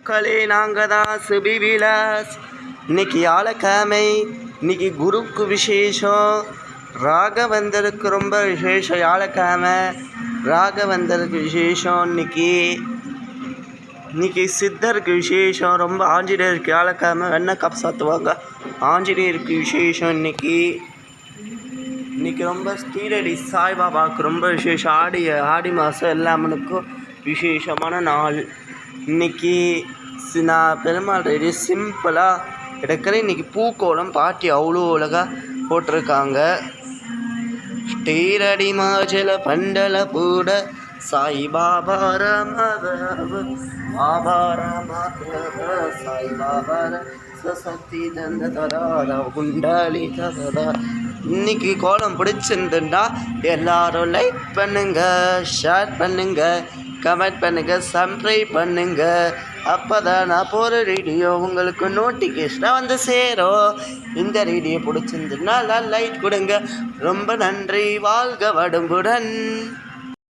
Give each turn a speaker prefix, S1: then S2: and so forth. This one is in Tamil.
S1: மக்களே நாங்கள் தான் சுபி விலாஸ். இன்னைக்கு வியாழக்கிழமை, இன்னைக்கு குருக்கு விசேஷம். ராகவந்தருக்கு ரொம்ப விசேஷம். வியாழக்கிழமை ராகவந்தருக்கு விசேஷம். இன்னைக்கு சித்தருக்கு விசேஷம். ரொம்ப ஆஞ்சநேயருக்கு வியாழக்கிழமை வெண்ணெய் காப்பு சாத்துவாங்க. ஆஞ்சநேயருக்கு விசேஷம். இன்னைக்கு ரொம்ப ஸ்ரீரடி சாய்பாபாவுக்கு ரொம்ப விசேஷம். ஆடி மாதம் எல்லாமனுக்கும் விசேஷமான நாள். இன்னைக்கு நான் பெருமாள் ரெடி சிம்பிளாக எடுக்கிறேன். இன்னைக்கு பூக்கோளம் பாட்டி அவ்வளோ அழகாக போட்டிருக்காங்க. ஸ்ரீரடி மாஜல பண்டல பூட சாய்பாபா சாய்பாபா சக்தி தந்த தரா குண்டாலி தரா. இன்னைக்கு கோலம் பிடிச்சிருந்துட்டா எல்லாரும் லைக் பண்ணுங்க, ஷேர் பண்ணுங்க, கமெண்ட் பண்ணுங்க, சப்ஸ்கிரைப் பண்ணுங்க. அப்போ தான் நான் போகிற வீடியோ உங்களுக்கு நோட்டிஃபிகேஷனாக வந்து சேரும். இந்த வீடியோ பிடிச்சிருந்துன்னா லைக் கொடுங்க. ரொம்ப நன்றி. வாழ்க வடம்புடன்.